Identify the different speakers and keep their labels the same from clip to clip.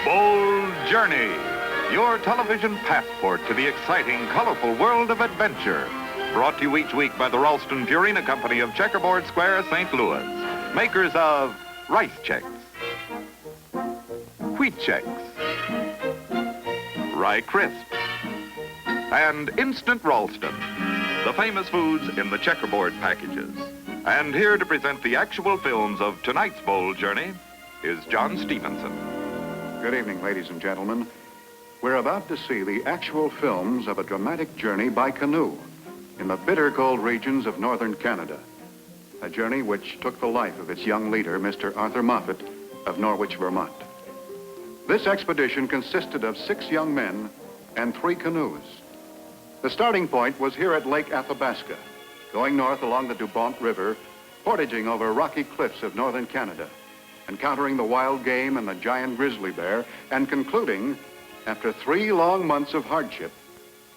Speaker 1: Bold Journey, your television passport to the exciting, colorful world of adventure. Brought to you each week by the Ralston Purina Company of Checkerboard Square, St. Louis. Makers of Rice Chex, Wheat Chex, Rye Crisp, and Instant Ralston, the famous foods in the checkerboard packages. And here to present the actual films of tonight's Bold Journey is John Stevenson.
Speaker 2: Good evening, ladies and gentlemen. We're about to see the actual films of a dramatic journey by canoe in the bitter cold regions of northern Canada. A journey which took the life of its young leader, Mr. Arthur Moffat of Norwich, Vermont. This expedition consisted of 6 young men and 3 canoes. The starting point was here at Lake Athabaska, going north along the Dubont River, portaging over rocky cliffs of northern Canada, encountering the wild game and the giant grizzly bear, and concluding, after 3 long months of hardship,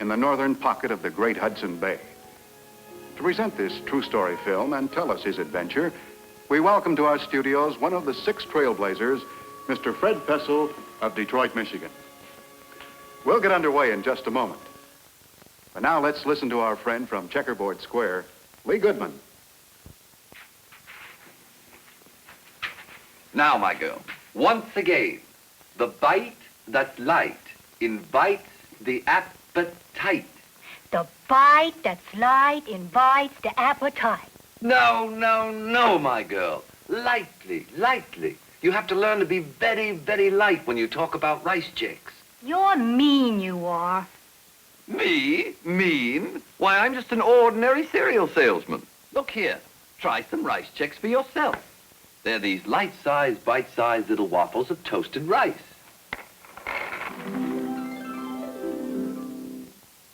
Speaker 2: in the northern pocket of the great Hudson Bay. To present this true story film and tell us his adventure, we welcome to our studios one of the 6 trailblazers, Mr. Fred Pessle of Detroit, Michigan. We'll get underway in just a moment. But now let's listen to our friend from Checkerboard Square, Lee Goodman.
Speaker 3: Now, my girl, once again, the bite that's light invites the appetite.
Speaker 4: The bite that's light invites the appetite.
Speaker 3: No, no, no, my girl. Lightly, lightly. You have to learn to be very, very light when you talk about rice checks.
Speaker 4: You're mean, you are.
Speaker 3: Me? Mean? Why, I'm just an ordinary cereal salesman. Look here, try some rice checks for yourself. They're these light-sized, bite-sized little waffles of toasted rice.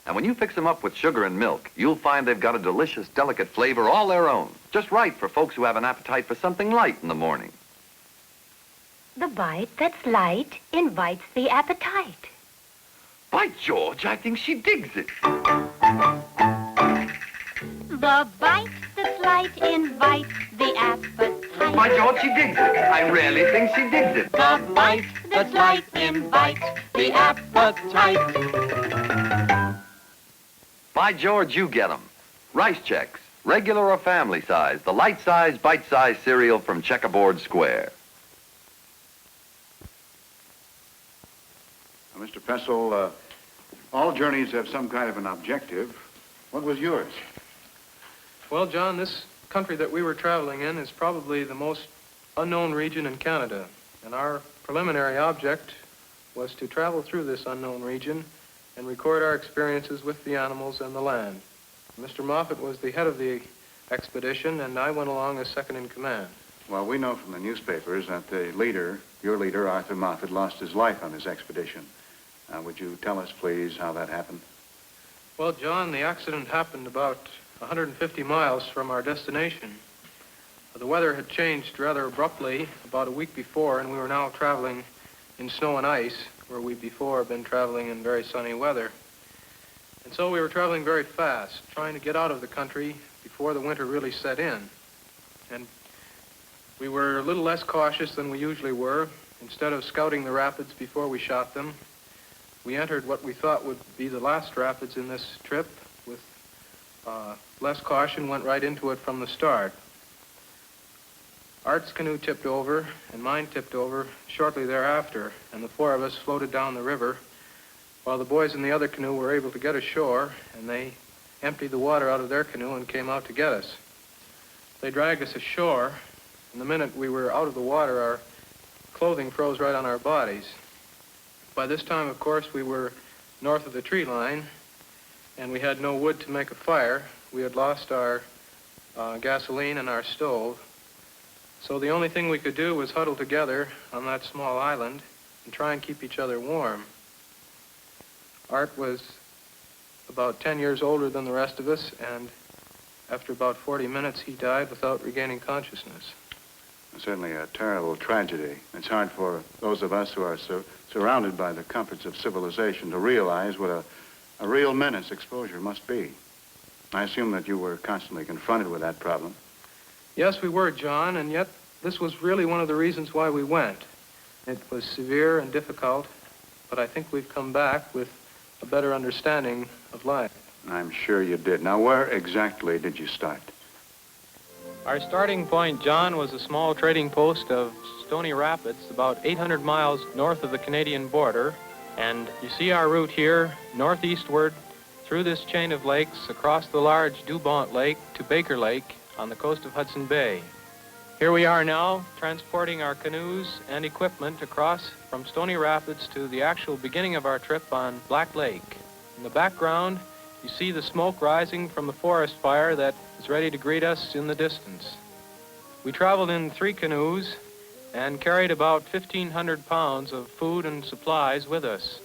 Speaker 3: And when you fix them up with sugar and milk, you'll find they've got a delicious, delicate flavor all their own. Just right for folks who have an appetite for something light in the morning.
Speaker 4: The bite that's light invites the appetite.
Speaker 3: By George, I think she digs it.
Speaker 4: The bite that's light invites the appetite.
Speaker 3: By George, she digs it. I really think she digs it.
Speaker 4: The bite that's light invites the appetite.
Speaker 3: By George, you get 'em. Rice checks, regular or family size, the light-size, bite-sized cereal from Checkerboard Square.
Speaker 2: Now, Mr. Pessle, all journeys have some kind of an objective. What was yours?
Speaker 5: Well, John, this country that we were traveling in is probably the most unknown region in Canada. And our preliminary object was to travel through this unknown region and record our experiences with the animals and the land. Mr. Moffat was the head of the expedition, and I went along as second in command.
Speaker 2: Well, we know from the newspapers that the leader, your leader, Arthur Moffat, lost his life on this expedition. Would you tell us, please, how that happened?
Speaker 5: Well, John, the accident happened about 150 miles from our destination. The weather had changed rather abruptly about a week before, and we were now traveling in snow and ice, where we'd before been traveling in very sunny weather. And so we were traveling very fast, trying to get out of the country before the winter really set in. And we were a little less cautious than we usually were. Instead of scouting the rapids before we shot them, we entered what we thought would be the last rapids in this trip. With less caution, went right into it from the start. Art's canoe tipped over, and mine tipped over shortly thereafter, and the 4 of us floated down the river, while the boys in the other canoe were able to get ashore, and they emptied the water out of their canoe and came out to get us. They dragged us ashore, and the minute we were out of the water, our clothing froze right on our bodies. By this time, of course, we were north of the tree line, and we had no wood to make a fire. We had lost our gasoline and our stove. So the only thing we could do was huddle together on that small island and try and keep each other warm. Art was about 10 years older than the rest of us, and after about 40 minutes, he died without regaining consciousness.
Speaker 2: Certainly a terrible tragedy. It's hard for those of us who are surrounded by the comforts of civilization to realize what A real menace exposure must be. I assume that you were constantly confronted with that problem.
Speaker 5: Yes, we were, John, and yet this was really one of the reasons why we went. It was severe and difficult, but I think we've come back with a better understanding of life.
Speaker 2: I'm sure you did. Now, where exactly did you start?
Speaker 5: Our starting point, John, was a small trading post of Stony Rapids, about 800 miles north of the Canadian border. And you see our route here, northeastward, through this chain of lakes, across the large Dubont Lake to Baker Lake on the coast of Hudson Bay. Here we are now, transporting our canoes and equipment across from Stony Rapids to the actual beginning of our trip on Black Lake. In the background, you see the smoke rising from the forest fire that is ready to greet us in the distance. We traveled in 3 canoes and carried about 1,500 pounds of food and supplies with us.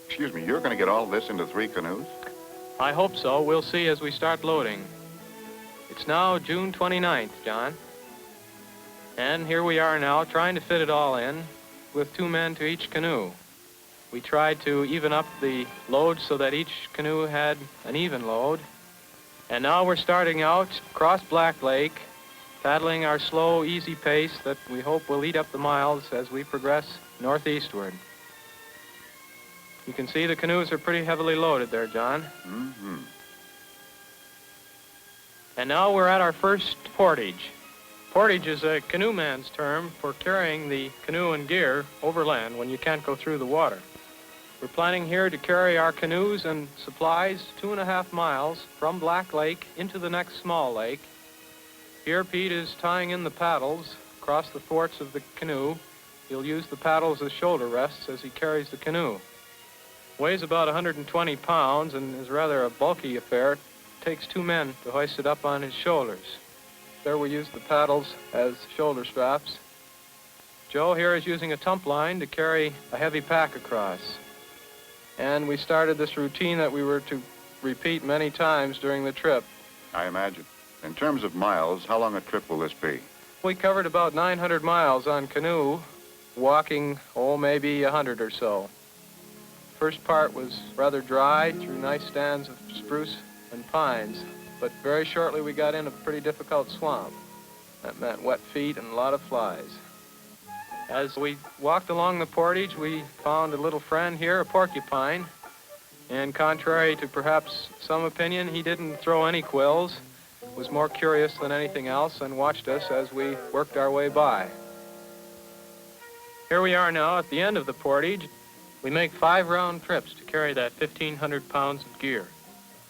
Speaker 2: Excuse me, you're going to get all this into 3 canoes?
Speaker 5: I hope so. We'll see as we start loading. It's now June 29th, John. And here we are now trying to fit it all in with 2 men to each canoe. We tried to even up the load so that each canoe had an even load. And now we're starting out across Black Lake, paddling our slow, easy pace that we hope will eat up the miles as we progress northeastward. You can see the canoes are pretty heavily loaded there, John.
Speaker 2: Mm-hmm.
Speaker 5: And now we're at our first portage. Portage is a canoeman's term for carrying the canoe and gear overland when you can't go through the water. We're planning here to carry our canoes and supplies 2.5 miles from Black Lake into the next small lake. Here Pete is tying in the paddles across the thwarts of the canoe. He'll use the paddles as shoulder rests as he carries the canoe. Weighs about 120 pounds and is rather a bulky affair. It takes 2 men to hoist it up on his shoulders. There we use the paddles as shoulder straps. Joe here is using a tump line to carry a heavy pack across. And we started this routine that we were to repeat many times during the trip.
Speaker 2: I imagine. In terms of miles, how long a trip will this be?
Speaker 5: We covered about 900 miles on canoe, walking, maybe 100 or so. First part was rather dry through nice stands of spruce and pines, but very shortly we got in a pretty difficult swamp. That meant wet feet and a lot of flies. As we walked along the portage, we found a little friend here, a porcupine, and contrary to perhaps some opinion, he didn't throw any quills, was more curious than anything else, and watched us as we worked our way by. Here we are now at the end of the portage. We make 5 round trips to carry that 1,500 pounds of gear.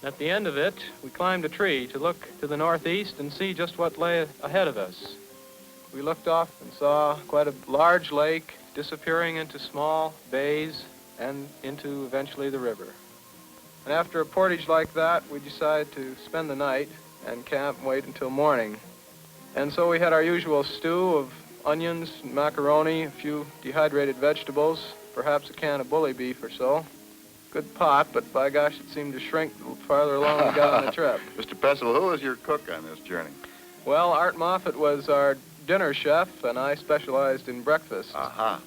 Speaker 5: At the end of it, we climbed a tree to look to the northeast and see just what lay ahead of us. We looked off and saw quite a large lake disappearing into small bays and into eventually the river. And after a portage like that, we decided to spend the night and camp and wait until morning. And so we had our usual stew of onions, macaroni, a few dehydrated vegetables, perhaps a can of bully beef or so. Good pot, but by gosh, it seemed to shrink the farther along we got on the trip.
Speaker 2: Mr. Pessle, who was your cook on this journey?
Speaker 5: Well, Art Moffat was our dinner chef, and I specialized in breakfast.
Speaker 2: Aha.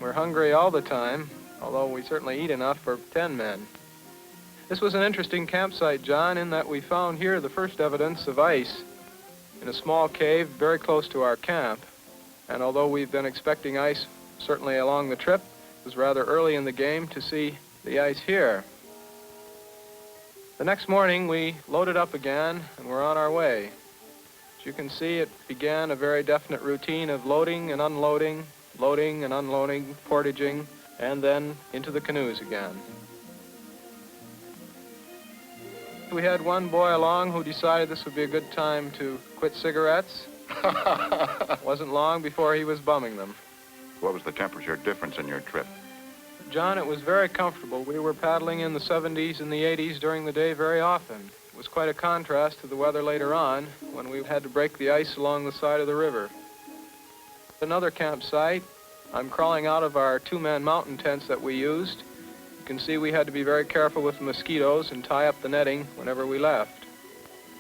Speaker 5: We're hungry all the time, although we certainly eat enough for 10 men. This was an interesting campsite, John, in that we found here the first evidence of ice in a small cave very close to our camp. And although we've been expecting ice certainly along the trip, it was rather early in the game to see the ice here. The next morning, we loaded up again, and we're on our way. As you can see, it began a very definite routine of loading and unloading, portaging, and then into the canoes again. We had one boy along who decided this would be a good time to quit cigarettes. Wasn't long before he was bumming them.
Speaker 2: What was the temperature difference in your trip?
Speaker 5: John, it was very comfortable. We were paddling in the 70s and the 80s during the day very often. It was quite a contrast to the weather later on when we had to break the ice along the side of the river. Another campsite, I'm crawling out of our 2-man mountain tents that we used. You can see we had to be very careful with the mosquitoes and tie up the netting whenever we left.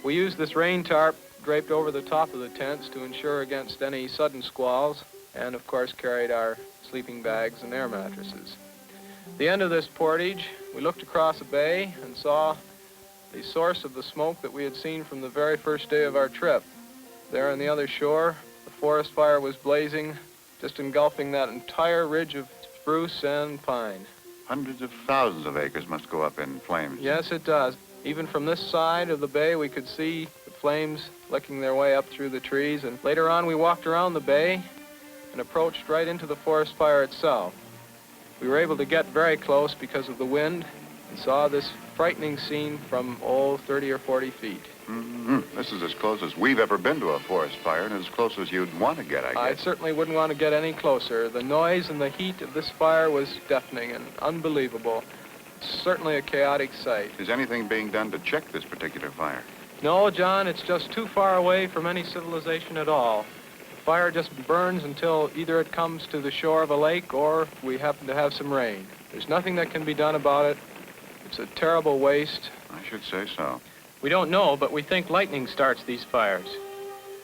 Speaker 5: We used this rain tarp draped over the top of the tents to ensure against any sudden squalls, and of course carried our sleeping bags and air mattresses. the end of this portage, we looked across a bay and saw the source of the smoke that we had seen from the very first day of our trip. There on the other shore, the forest fire was blazing, just engulfing that entire ridge of spruce and pine.
Speaker 2: Hundreds of thousands of acres must go up in flames.
Speaker 5: Yes, it does. Even from this side of the bay, we could see the flames licking their way up through the trees. And later on, we walked around the bay and approached right into the forest fire itself. We were able to get very close because of the wind and saw this frightening scene from, 30 or 40 feet.
Speaker 2: Mm-hmm. This is as close as we've ever been to a forest fire, and as close as you'd want to get, I guess.
Speaker 5: I certainly wouldn't want to get any closer. The noise and the heat of this fire was deafening and unbelievable. It's certainly a chaotic sight.
Speaker 2: Is anything being done to check this particular fire?
Speaker 5: No, John, it's just too far away from any civilization at all. The fire just burns until either it comes to the shore of a lake or we happen to have some rain. There's nothing that can be done about it. It's a terrible waste.
Speaker 2: I should say so.
Speaker 5: We don't know, but we think lightning starts these fires.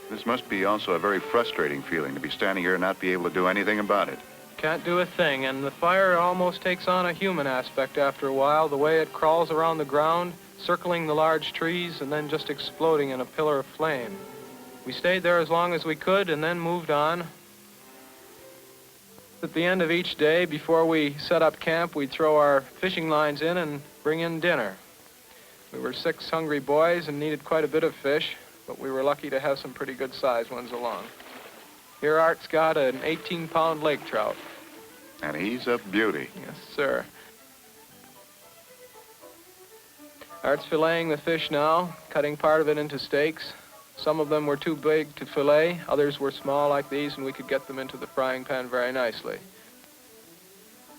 Speaker 2: This must be also a very frustrating feeling to be standing here and not be able to do anything about it.
Speaker 5: Can't do a thing, and the fire almost takes on a human aspect after a while, the way it crawls around the ground, circling the large trees, and then just exploding in a pillar of flame. We stayed there as long as we could and then moved on. At the end of each day, before we set up camp, we'd throw our fishing lines in and bring in dinner. We were 6 hungry boys and needed quite a bit of fish, but we were lucky to have some pretty good-sized ones along. Here Art's got an 18-pound lake trout.
Speaker 2: And he's a beauty.
Speaker 5: Yes, sir. Art's filleting the fish now, cutting part of it into steaks. Some of them were too big to fillet, others were small like these, and we could get them into the frying pan very nicely.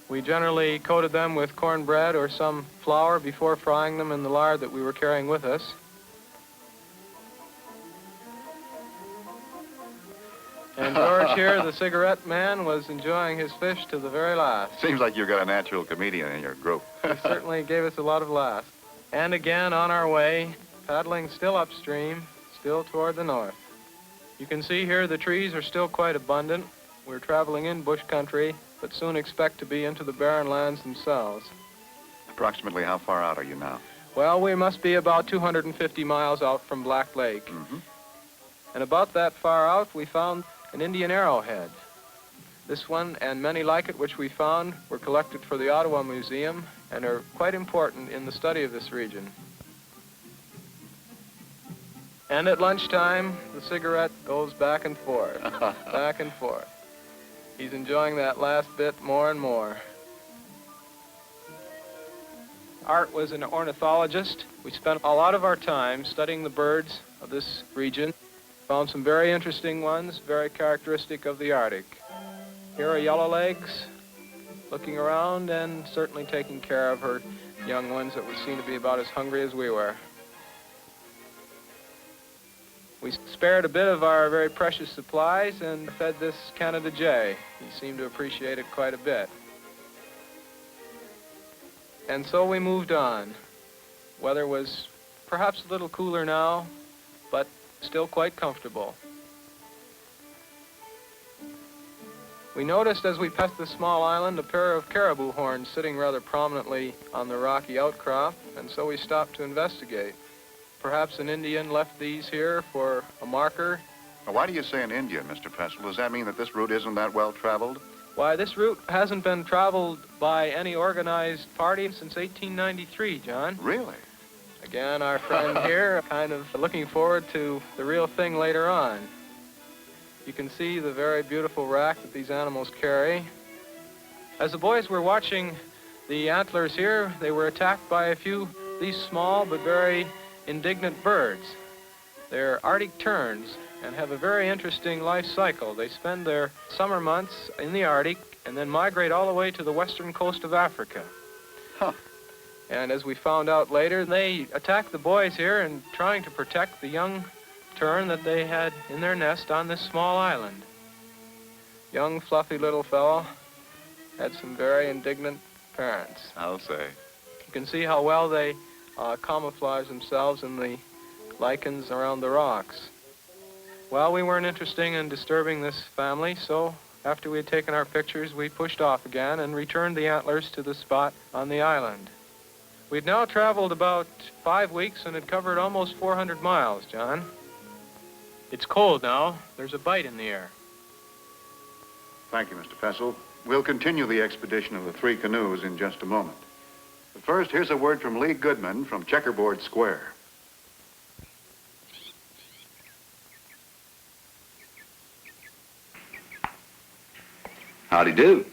Speaker 5: We generally coated them with cornbread or some flour before frying them in the lard that we were carrying with us. And George here, the cigarette man, was enjoying his fish to the very last.
Speaker 2: Seems like you've got a natural comedian in your group.
Speaker 5: He certainly gave us a lot of laughs. And again, on our way, paddling still upstream, still toward the north. You can see here the trees are still quite abundant. We're traveling in bush country, but soon expect to be into the barren lands themselves.
Speaker 2: Approximately how far out are you now?
Speaker 5: Well, we must be about 250 miles out from Black Lake.
Speaker 2: Mm-hmm.
Speaker 5: And about that far out, we found an Indian arrowhead. This one and many like it which we found were collected for the Ottawa Museum and are quite important in the study of this region. And at lunchtime, the cigarette goes back and forth, back and forth. He's enjoying that last bit more and more. Art was an ornithologist. We spent a lot of our time studying the birds of this region. Found some very interesting ones, very characteristic of the Arctic. Here are yellowlegs, looking around and certainly taking care of her young ones that would seem to be about as hungry as we were. We spared a bit of our very precious supplies and fed this Canada jay. He seemed to appreciate it quite a bit. And so we moved on. Weather was perhaps a little cooler now, but still quite comfortable. We noticed as we passed the small island a pair of caribou horns sitting rather prominently on the rocky outcrop, and so we stopped to investigate. Perhaps an Indian left these here for a marker.
Speaker 2: Now, why do you say an Indian, Mr. Pessle? Does that mean that this route isn't that well traveled?
Speaker 5: Why, this route hasn't been traveled by any organized party since 1893, John.
Speaker 2: Really?
Speaker 5: Again, our friend here kind of looking forward to the real thing later on. You can see the very beautiful rack that these animals carry. As the boys were watching the antlers here, they were attacked by a few of these small but very indignant birds. They're Arctic terns and have a very interesting life cycle. They spend their summer months in the Arctic and then migrate all the way to the western coast of Africa.
Speaker 2: Huh.
Speaker 5: And as we found out later, they attack the boys here and trying to protect the young tern that they had in their nest on this small island. Young, fluffy little fellow had some very indignant parents.
Speaker 2: I'll say.
Speaker 5: You can see how well they camouflage themselves in the lichens around the rocks. Well, we weren't interested in disturbing this family, so After we had taken our pictures, we pushed off again and returned the antlers to the spot on the island. We'd now traveled about 5 weeks and had covered almost 400 miles, John. It's cold now. There's a bite in the air.
Speaker 2: Thank you, Mr. Pessle. We'll continue the expedition of the 3 canoes in just a moment. But first, here's a word from Lee Goodman from Checkerboard Square.
Speaker 3: Howdy do.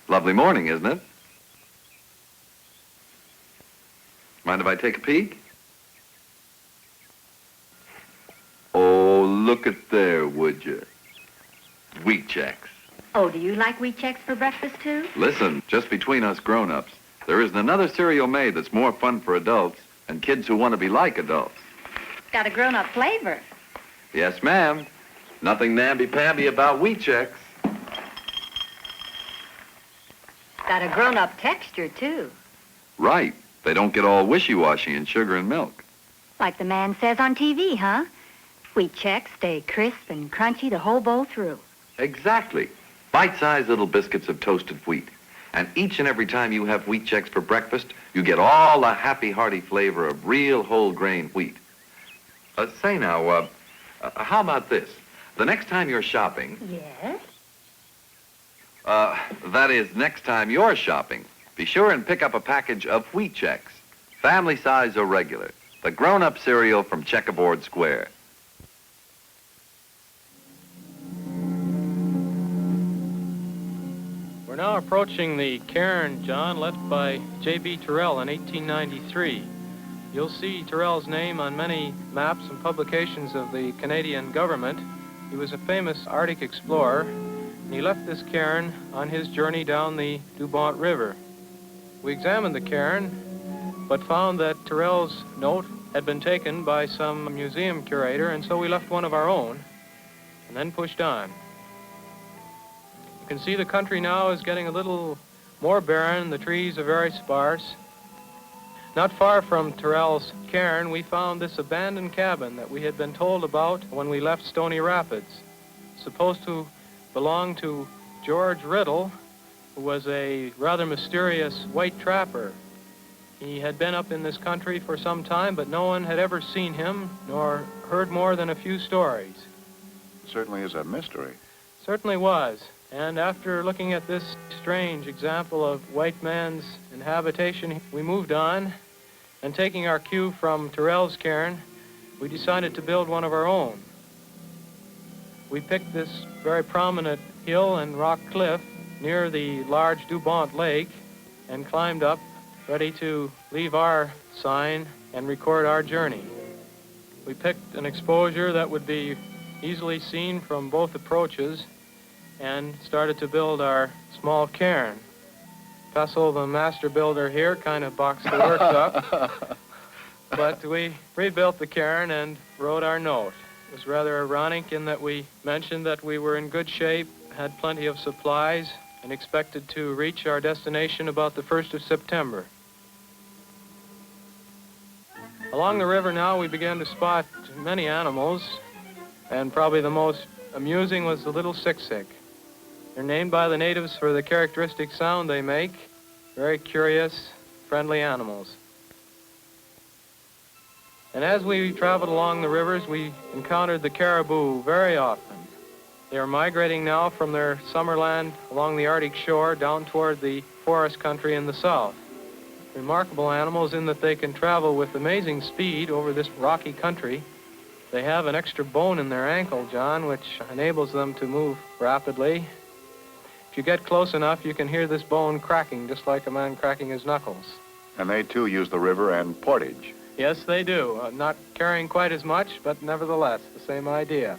Speaker 3: Lovely morning, isn't it? Mind if I take a peek? Oh, look at there, would you? Wheat checks.
Speaker 6: Oh, do you like wheat checks for breakfast, too?
Speaker 3: Listen, just between us grown-ups, there isn't another cereal made that's more fun for adults and kids who want to be like adults.
Speaker 6: It's got a grown-up flavor.
Speaker 3: Yes, ma'am. Nothing namby-pamby about wheat checks.
Speaker 6: Got a grown-up texture, too.
Speaker 3: Right. They don't get all wishy-washy in sugar and milk.
Speaker 6: Like the man says on TV, huh? Wheat checks stay crisp and crunchy the whole bowl through.
Speaker 3: Exactly. Bite-sized little biscuits of toasted wheat. And each and every time you have wheat checks for breakfast, you get all the happy, hearty flavor of real whole-grain wheat. Say now, how about this? The next time you're shopping...
Speaker 6: Yes?
Speaker 3: That is, next time you're shopping, be sure and pick up a package of wheat checks. Family size or regular. The grown-up cereal from Checkerboard Square.
Speaker 5: We're now approaching the cairn, John, left by J.B. Terrell in 1893. You'll see Terrell's name on many maps and publications of the Canadian government. He was a famous Arctic explorer, and he left this cairn on his journey down the Dubont River. We examined the cairn, but found that Terrell's note had been taken by some museum curator, and so we left one of our own, and then pushed on. You can see the country now is getting a little more barren. The trees are very sparse. Not far from Terrell's cairn, we found this abandoned cabin that we had been told about when we left Stony Rapids. Supposed to belong to George Riddle, who was a rather mysterious white trapper. He had been up in this country for some time, but no one had ever seen him nor heard more than a few stories.
Speaker 2: It certainly is a mystery.
Speaker 5: Certainly was. And after looking at this strange example of white man's inhabitation, we moved on, and taking our cue from Terrell's cairn, we decided to build one of our own. We picked this very prominent hill and rock cliff near the large Dubont Lake and climbed up, ready to leave our sign and record our journey. We picked an exposure that would be easily seen from both approaches and started to build our small cairn. Pessle, the master builder here, kind of boxed the works up. But we rebuilt the cairn and wrote our note. It was rather ironic in that we mentioned that we were in good shape, had plenty of supplies, and expected to reach our destination about the 1st of September. Along the river now, we began to spot many animals, and probably the most amusing was the little siksik. They're named by the natives for the characteristic sound they make. Very curious, friendly animals. And as we traveled along the rivers, we encountered the caribou very often. They are migrating now from their summerland along the Arctic shore down toward the forest country in the south. Remarkable animals in that they can travel with amazing speed over this rocky country. They have an extra bone in their ankle, John, which enables them to move rapidly. If you get close enough, you can hear this bone cracking, just like a man cracking his knuckles.
Speaker 2: And they, too, use the river and portage.
Speaker 5: Yes, they do. Not carrying quite as much, but nevertheless, the same idea.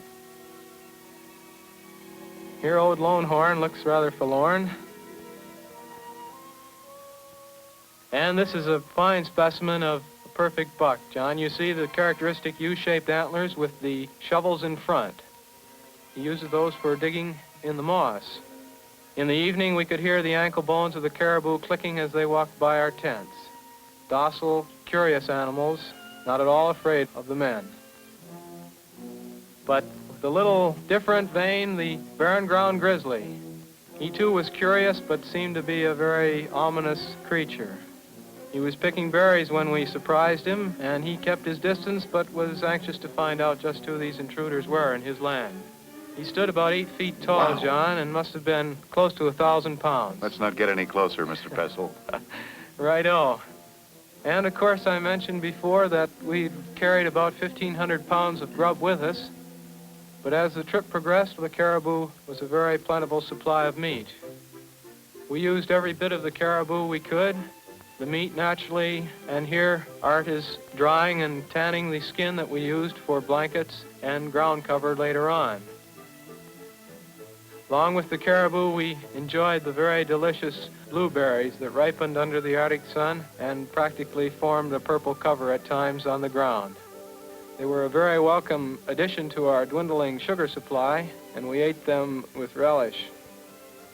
Speaker 5: Here, old Longhorn looks rather forlorn. And this is a fine specimen of a perfect buck, John. You see the characteristic U-shaped antlers with the shovels in front. He uses those for digging in the moss. In the evening, we could hear the ankle bones of the caribou clicking as they walked by our tents. Docile, curious animals, not at all afraid of the men. But the little different vein, the barren ground grizzly. He too was curious, but seemed to be a very ominous creature. He was picking berries when we surprised him, and he kept his distance, but was anxious to find out just who these intruders were in his land. He stood about 8 feet tall,
Speaker 2: Wow.
Speaker 5: John, and must have been close to 1,000 pounds.
Speaker 2: Let's not get any closer, Mr. Pessle.
Speaker 5: Righto. And of course, I mentioned before that we carried about 1,500 pounds of grub with us. But as the trip progressed, the caribou was a very plentiful supply of meat. We used every bit of the caribou we could, the meat naturally, and here Art is drying and tanning the skin that we used for blankets and ground cover later on. Along with the caribou, we enjoyed the very delicious blueberries that ripened under the Arctic sun and practically formed a purple cover at times on the ground. They were a very welcome addition to our dwindling sugar supply, and we ate them with relish.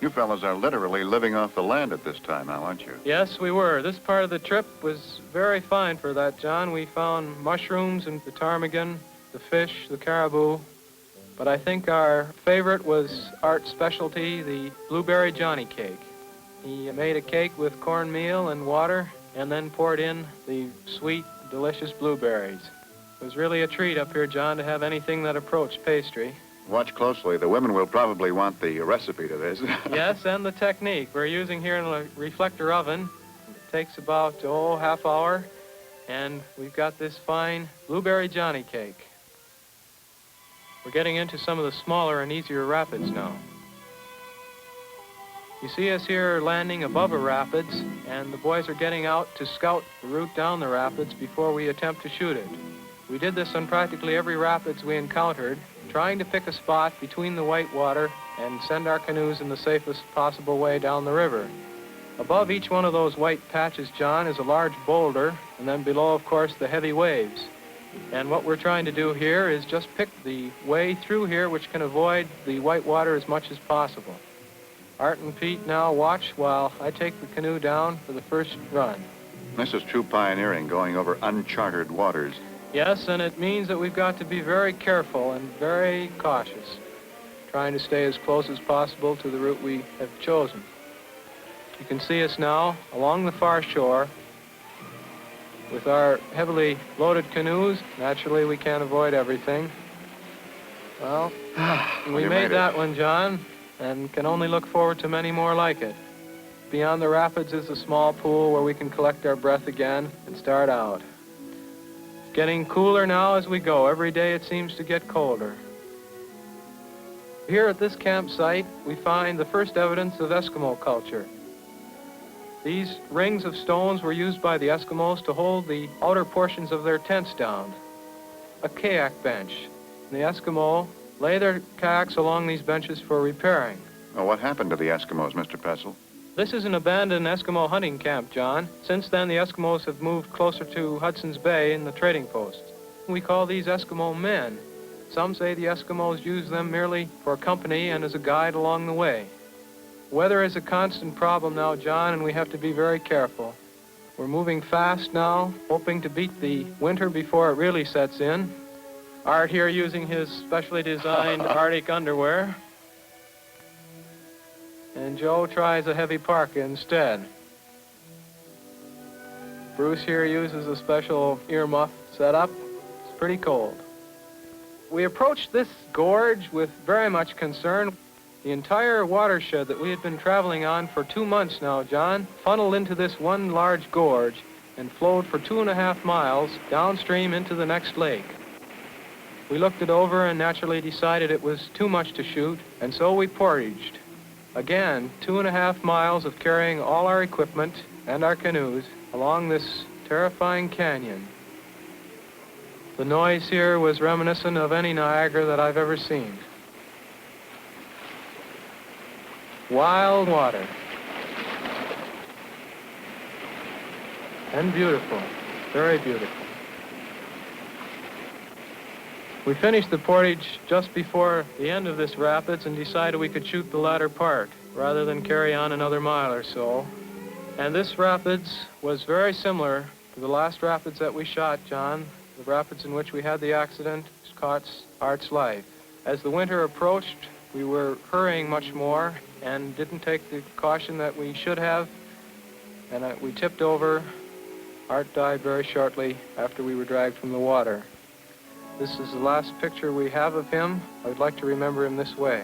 Speaker 2: You fellas are literally living off the land at this time now, aren't you?
Speaker 5: Yes, we were. This part of the trip was very fine for that, John. We found mushrooms and the ptarmigan, the fish, the caribou. But I think our favorite was Art's specialty, the blueberry Johnny cake. He made a cake with cornmeal and water and then poured in the sweet, delicious blueberries. It was really a treat up here, John, to have anything that approached pastry.
Speaker 2: Watch closely. The women will probably want the recipe to this.
Speaker 5: Yes, and the technique. We're using here in a reflector oven. It takes about, half hour, and we've got this fine blueberry Johnny cake. We're getting into some of the smaller and easier rapids now. You see us here landing above a rapids, and the boys are getting out to scout the route down the rapids before we attempt to shoot it. We did this on practically every rapids we encountered, trying to pick a spot between the white water and send our canoes in the safest possible way down the river. Above each one of those white patches, John, is a large boulder, and then below, of course, the heavy waves. And what we're trying to do here is just pick the way through here which can avoid the white water as much as possible. Art and Pete now watch while I take the canoe down for the first run.
Speaker 2: This is true pioneering, going over uncharted waters.
Speaker 5: Yes, and it means that we've got to be very careful and very cautious, trying to stay as close as possible to the route we have chosen. You can see us now along the far shore with our heavily loaded canoes. Naturally, we can't avoid everything. Well, we made that one, John, and can only look forward to many more like it. Beyond the rapids is a small pool where we can collect our breath again and start out. Getting cooler now as we go. Every day it seems to get colder. Here at this campsite, we find the first evidence of Eskimo culture. These rings of stones were used by the Eskimos to hold the outer portions of their tents down. A kayak bench. And the Eskimo lay their kayaks along these benches for repairing.
Speaker 2: Well, what happened to the Eskimos, Mr. Pessle?
Speaker 5: This is an abandoned Eskimo hunting camp, John. Since then, the Eskimos have moved closer to Hudson's Bay in the trading posts. We call these Eskimo men. Some say the Eskimos use them merely for company and as a guide along the way. Weather is a constant problem now, John, and we have to be very careful. We're moving fast now, hoping to beat the winter before it really sets in. Art here using his specially designed Arctic underwear. And Joe tries a heavy parka instead. Bruce here uses a special earmuff setup. It's pretty cold. We approached this gorge with very much concern. The entire watershed that we had been traveling on for 2 months now, John, funneled into this one large gorge and flowed for 2.5 miles downstream into the next lake. We looked it over and naturally decided it was too much to shoot, and so we portaged. Again, 2.5 miles of carrying all our equipment and our canoes along this terrifying canyon. The noise here was reminiscent of any Niagara that I've ever seen. Wild water. And beautiful, very beautiful. We finished the portage just before the end of this rapids and decided we could shoot the latter part rather than carry on another mile or so. And this rapids was very similar to the last rapids that we shot, John. The rapids in which we had the accident is Art's life. As the winter approached, we were hurrying much more and didn't take the caution that we should have, and we tipped over. Art died very shortly after we were dragged from the water. This is the last picture we have of him. I would like to remember him this way.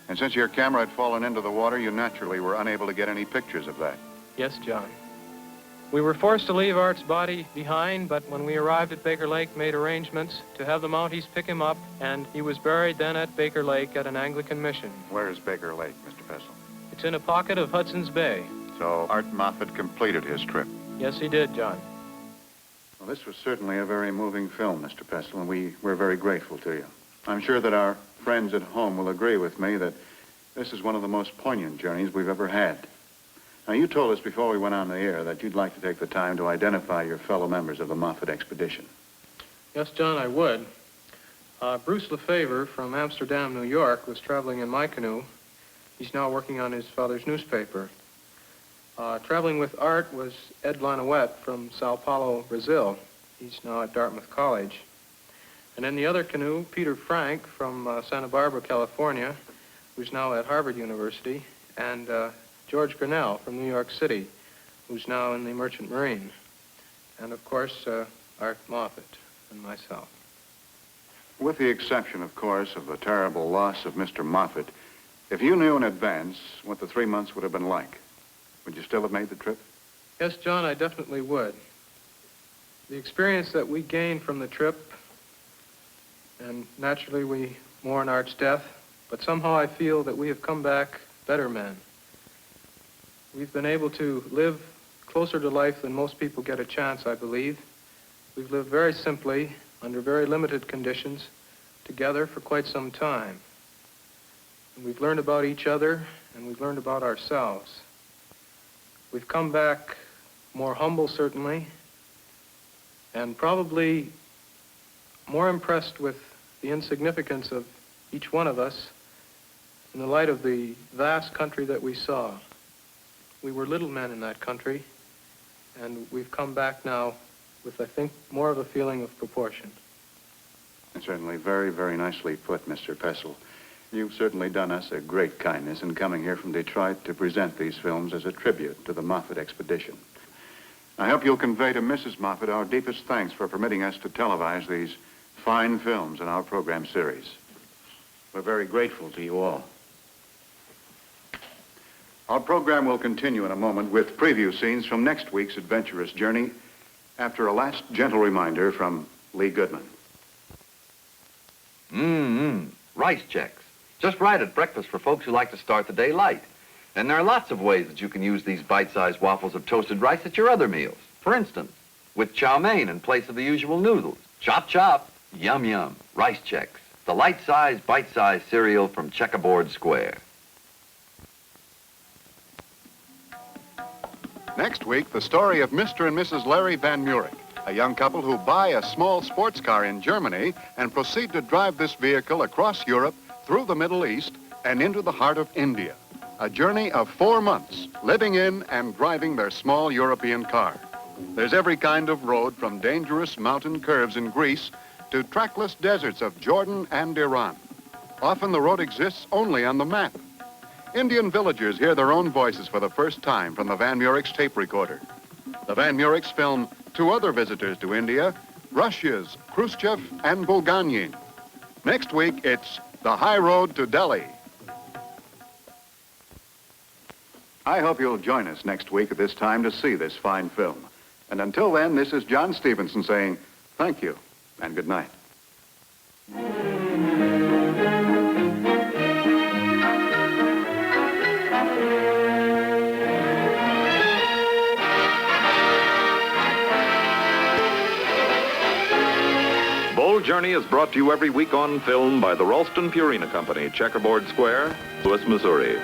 Speaker 2: And since your camera had fallen into the water, you naturally were unable to get any pictures of that.
Speaker 5: Yes, John. We were forced to leave Art's body behind, but when we arrived at Baker Lake, made arrangements to have the Mounties pick him up, and he was buried then at Baker Lake at an Anglican mission.
Speaker 2: Where is Baker Lake, Mr. Pessle?
Speaker 5: It's in a pocket of Hudson's Bay.
Speaker 2: So Art Moffat completed his trip.
Speaker 5: Yes, he did, John.
Speaker 2: Well, this was certainly a very moving film, Mr. Pessle, and we're very grateful to you. I'm sure that our friends at home will agree with me that this is one of the most poignant journeys we've ever had. Now, you told us before we went on the air that you'd like to take the time to identify your fellow members of the Moffat expedition.
Speaker 5: Yes, John, I would. Bruce Lefevre from Amsterdam, New York, was traveling in my canoe. He's now working on his father's newspaper. Traveling with Art was Ed Lanouette from Sao Paulo, Brazil. He's now at Dartmouth College. And in the other canoe, Peter Frank from Santa Barbara, California, who's now at Harvard University, and George Grinnell from New York City, who's now in the Merchant Marine. And, of course, Art Moffat and myself.
Speaker 2: With the exception, of course, of the terrible loss of Mr. Moffat, if you knew in advance what the 3 months would have been like, would you still have made the trip?
Speaker 5: Yes, John, I definitely would. The experience that we gained from the trip, and naturally we mourn Art's death, but somehow I feel that we have come back better men. We've been able to live closer to life than most people get a chance, I believe. We've lived very simply, under very limited conditions, together for quite some time. And we've learned about each other, and we've learned about ourselves. We've come back more humble, certainly, and probably more impressed with the insignificance of each one of us in the light of the vast country that we saw. We were little men in that country, and we've come back now with, I think, more of a feeling of proportion.
Speaker 2: And certainly very, very nicely put, Mr. Pessle. You've certainly done us a great kindness in coming here from Detroit to present these films as a tribute to the Moffat expedition. I hope you'll convey to Mrs. Moffat our deepest thanks for permitting us to televise these fine films in our program series. We're very grateful to you all. Our program will continue in a moment with preview scenes from next week's adventurous journey after a last gentle reminder from Lee Goodman.
Speaker 3: Rice checks. Just right at breakfast for folks who like to start the day light. And there are lots of ways that you can use these bite-sized waffles of toasted rice at your other meals. For instance, with chow mein in place of the usual noodles. Chop, chop. Yum, yum. Rice checks. The light-sized, bite-sized cereal from Checkerboard Square.
Speaker 2: Next week, the story of Mr. and Mrs. Larry Van Murick, a young couple who buy a small sports car in Germany and proceed to drive this vehicle across Europe, through the Middle East, and into the heart of India. A journey of 4 months, living in and driving their small European car. There's every kind of road, from dangerous mountain curves in Greece to trackless deserts of Jordan and Iran. Often the road exists only on the map. Indian villagers hear their own voices for the first time from the Van Murick's tape recorder. The Van Murick's film 2 other visitors to India, Russia's Khrushchev and Bulganin. Next week, it's The High Road to Delhi. I hope you'll join us next week at this time to see this fine film. And until then, this is John Stevenson saying thank you and good night.
Speaker 1: Bold Journey is brought to you every week on film by the Ralston Purina Company, Checkerboard Square, Louis, Missouri.